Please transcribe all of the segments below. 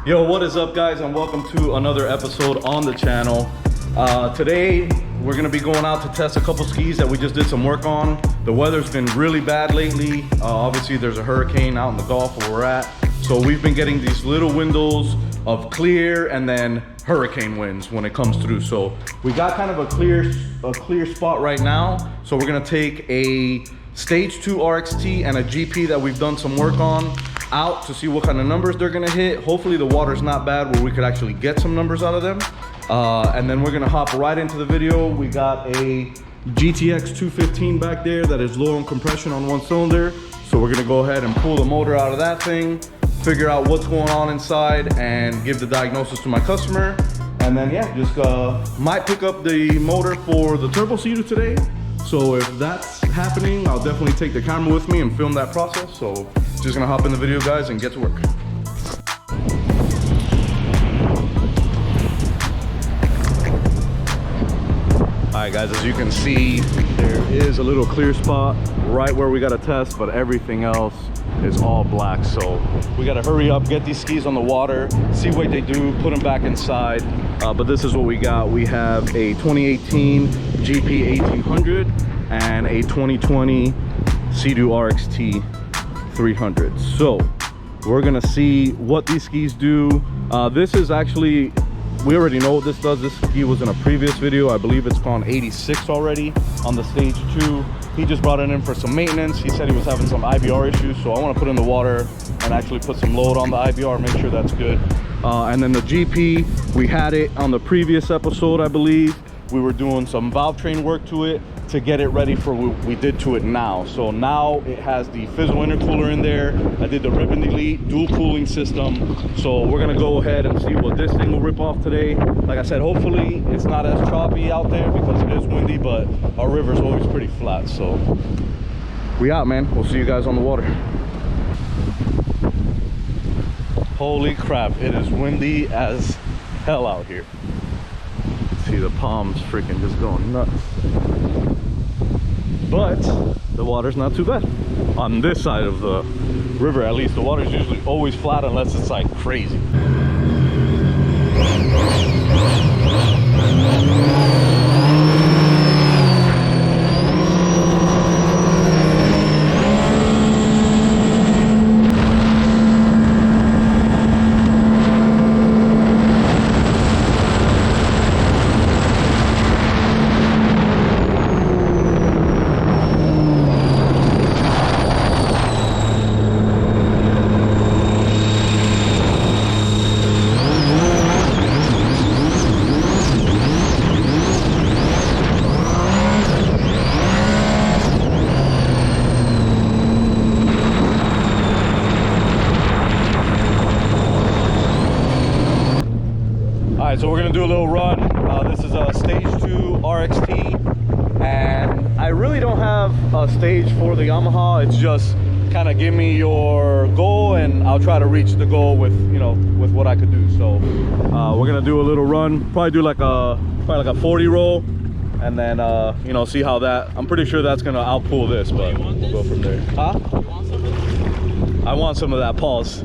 Yo, what is up guys, and welcome to another episode on the channel. Today we're gonna be going out to test a couple skis that we just did some work on. The weather's been really bad lately. Obviously there's a hurricane out in the Gulf where we're at, so we've been getting these little windows of clear and then hurricane winds when it comes through. So we got kind of a clear spot right now, so we're gonna take a Stage 2 RXT and a GP that we've done some work on out to see what kind of numbers they're gonna hit. Hopefully the water's not bad where we could actually get some numbers out of them. And then we're gonna hop right into the video. We got a GTX 215 back there that is low on compression on one cylinder. So we're gonna go ahead and pull the motor out of that thing, figure out what's going on inside, and give the diagnosis to my customer. And then yeah, just might pick up the motor for the turbo Seadoo today. So if that's happening, I'll definitely take the camera with me and film that process. So just gonna hop in the video guys and get to work. All right guys, as you can see, there is a little clear spot right where we gotta test, but everything else is all black. So we gotta hurry up, get these skis on the water, see what they do, put them back inside. But this is what we got. We have a 2018 GP1800 and a 2020 Seadoo RXT 300. So we're gonna see what these skis do. This is actually, we already know what this does. This ski was in a previous video. I believe it's gone 86 already on the Stage 2. He just brought it in for some maintenance. He said he was having some IBR issues, so I want to put it in the water and actually put some load on the IBR, make sure that's good. And then the GP, we had it on the previous episode, I believe. We were doing some valve train work to it to get it ready for what we did to it now. So now it has the fizzle intercooler in there. I did the ribbon delete, dual cooling system. So we're gonna go ahead and see what this thing will rip off today. Like I said, hopefully it's not as choppy out there because it is windy, but our river's always pretty flat. So we out, man. We'll see you guys on the water. Holy crap, it is windy as hell out here. See the palms freaking just going nuts. But the water's not too bad. On this side of the river, at least, the water's usually always flat unless it's like crazy. So we're gonna do a little run. This is a Stage 2 RXT, and I really don't have a stage for the Yamaha. It's just kind of give me your goal and I'll try to reach the goal with, you know, with what I could do. So we're gonna do a little run, probably do like a 40 roll, and then you know, see how that, I'm pretty sure that's gonna outpull this, but we'll go from there. Huh? You want some of this? I want some of that pulse.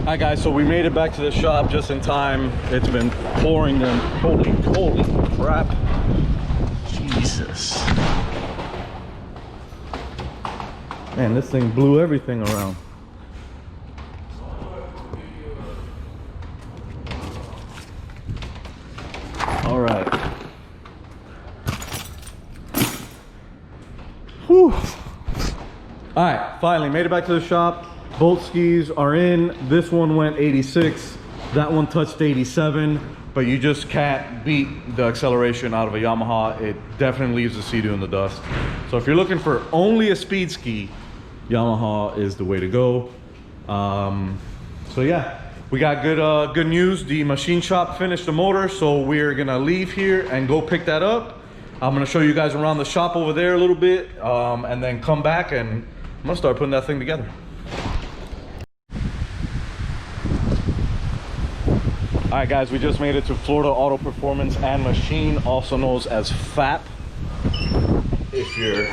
Hi guys, so we made it back to the shop just in time. It's been pouring in. Holy crap. Jesus. Man, this thing blew everything around. All right. Whew. All right, finally made it back to the shop. Both skis are in. This one went 86. That one touched 87. But you just can't beat the acceleration out of a Yamaha. It definitely leaves the Seadoo in the dust. So if you're looking for only a speed ski, Yamaha is the way to go. So yeah, we got good news. The machine shop finished the motor, so we're gonna leave here and go pick that up. I'm gonna show you guys around the shop over there a little bit, and then come back and I'm gonna start putting that thing together. All right guys, we just made it to Florida Auto Performance and Machine, also known as FAP, if you're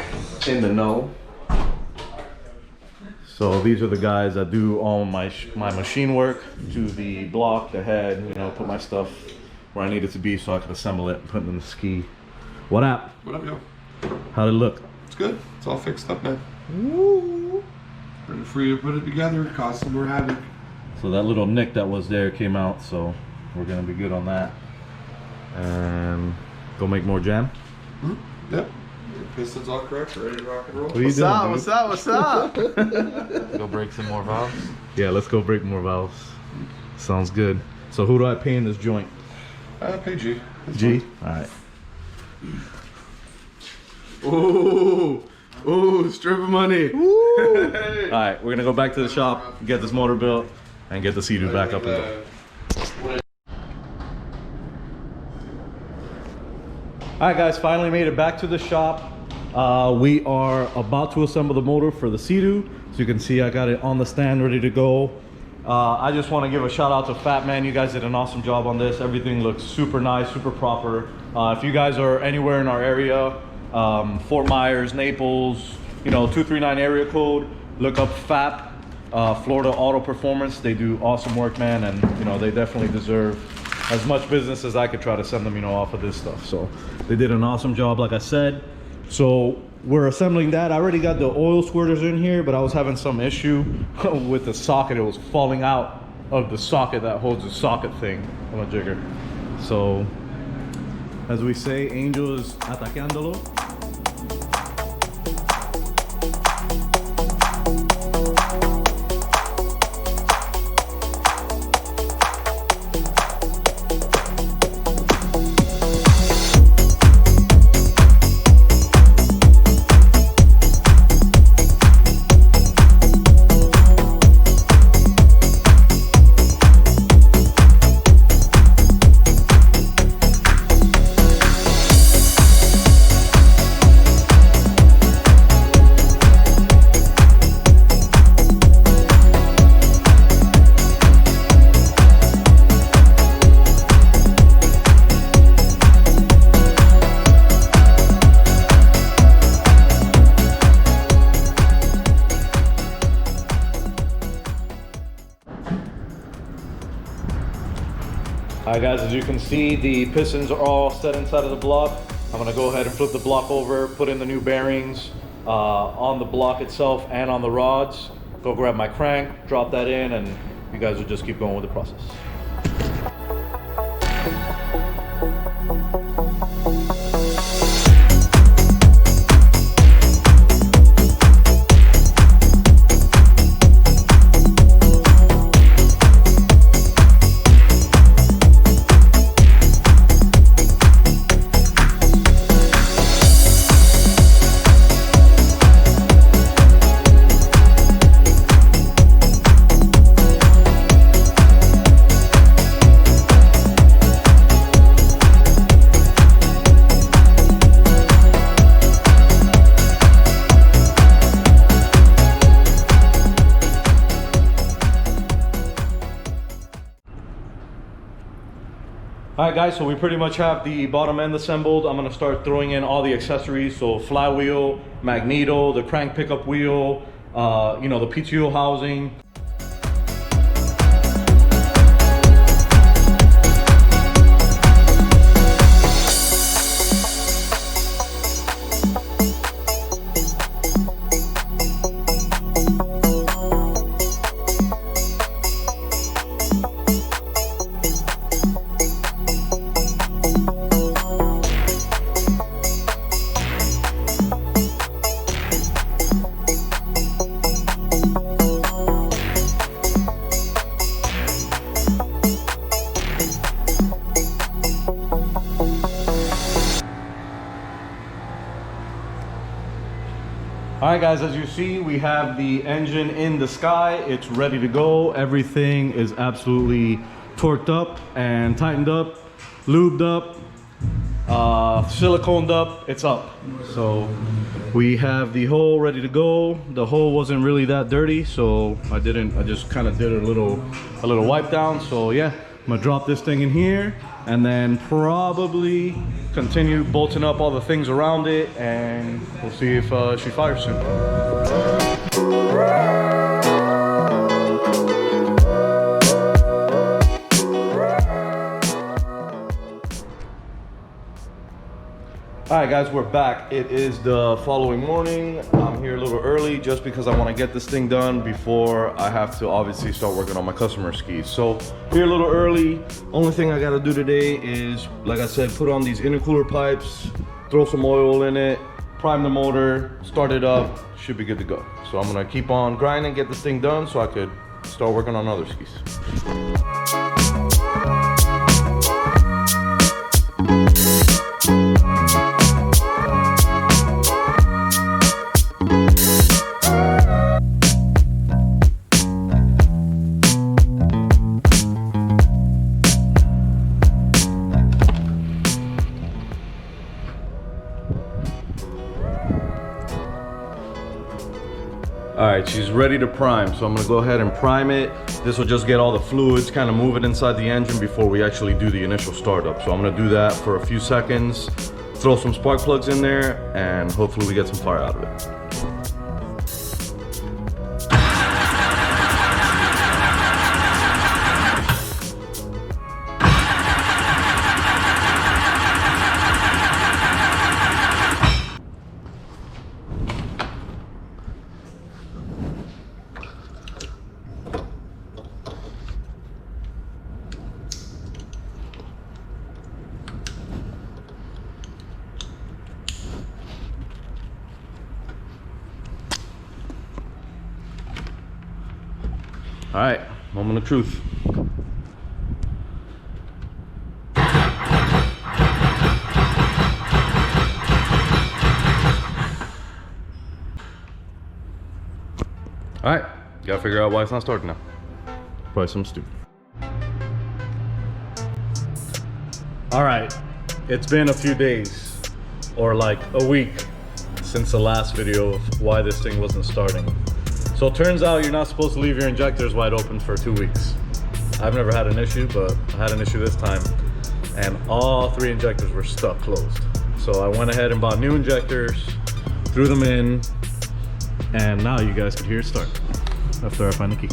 in the know. So these are the guys that do all my machine work, do the block, the head, you know, put my stuff where I need it to be so I can assemble it and put it in the ski. What up? What up, yo? How'd it look? It's good. It's all fixed up, man. Woo! Ready for you to put it together, cause some more havoc. So that little nick that was there came out, so we're gonna be good on that. And go make more jam. Mm-hmm. Yep. Your piston's all correct, ready to rock and roll. What are you doing, dude? What's up? What's up? Go break some more valves. Yeah, let's go break more valves. Sounds good. So who do I pay in this joint? Pay G. That's G? fine. Alright. Ooh, strip of money. Alright, we're gonna go back to the shop, get this motor built, and get the Seadoo back up and go. Alright guys, finally made it back to the shop. We are about to assemble the motor for the Seadoo. So you can see I got it on the stand ready to go. I just want to give a shout out to Fat Man. You guys did an awesome job on this. Everything looks super nice, super proper. If you guys are anywhere in our area, Fort Myers, Naples, you know, 239 area code, look up FAP, Florida Auto Performance. They do awesome work, man, and you know, they definitely deserve as much business as I could try to send them, you know, off of this stuff. So they did an awesome job, like I said. So we're assembling that. I already got the oil squirters in here, but I was having some issue with the socket. It was falling out of the socket that holds the socket thing on a jigger. So as we say, Angel is atacándolo. Alright guys, as you can see, the pistons are all set inside of the block. I'm gonna go ahead and flip the block over, put in the new bearings on the block itself and on the rods. Go grab my crank, drop that in, and you guys will just keep going with the process. Alright guys, so we pretty much have the bottom end assembled. I'm going to start throwing in all the accessories. So flywheel, magneto, the crank pickup wheel, you know, the PTO housing. All right, guys, as you see, we have the engine in the sky. It's ready to go. Everything is absolutely torqued up and tightened up, lubed up, siliconed up. It's up. So we have the hole ready to go. The hole wasn't really that dirty, so I just kind of did a little wipe down. So yeah, I'm gonna drop this thing in here and then probably continue bolting up all the things around it, and we'll see if she fires soon. All right, guys, we're back. It is the following morning. I'm here a little early just because I want to get this thing done before I have to obviously start working on my customer skis. So here a little early. Only thing I got to do today is, like I said, put on these intercooler pipes, throw some oil in it, prime the motor, start it up. Should be good to go. So I'm going to keep on grinding, get this thing done so I could start working on other skis. All right, she's ready to prime, so I'm gonna go ahead and prime it. This will just get all the fluids, kind of move it inside the engine before we actually do the initial startup. So I'm gonna do that for a few seconds, throw some spark plugs in there, and hopefully we get some fire out of it. All right, moment of truth. All right, gotta figure out why it's not starting now. Probably something stupid. All right, it's been a few days, or like a week, since the last video of why this thing wasn't starting. So it turns out you're not supposed to leave your injectors wide open for 2 weeks. I've never had an issue, but I had an issue this time, and all 3 injectors were stuck closed. So I went ahead and bought new injectors, threw them in, and now you guys can hear it start after I find the key.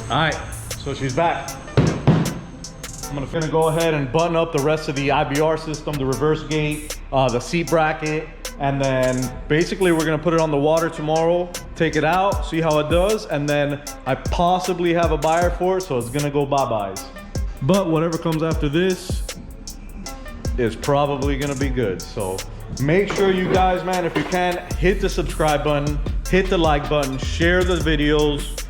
All right, so she's back. I'm gonna go ahead and button up the rest of the IBR system, the reverse gate, the seat bracket, and then basically we're gonna put it on the water tomorrow, take it out, see how it does, and then I possibly have a buyer for it, so it's gonna go bye-byes. But whatever comes after this is probably gonna be good. So make sure you guys, man, if you can, hit the subscribe button, hit the like button, share the videos,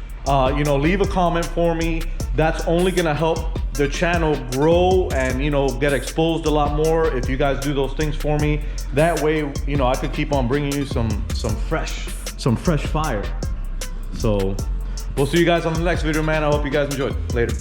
you know, leave a comment for me. That's only gonna help the channel grow and, you know, get exposed a lot more if you guys do those things for me. That way, you know, I could keep on bringing you some fresh fire. So we'll see you guys on the next video, man. I hope you guys enjoyed. Later.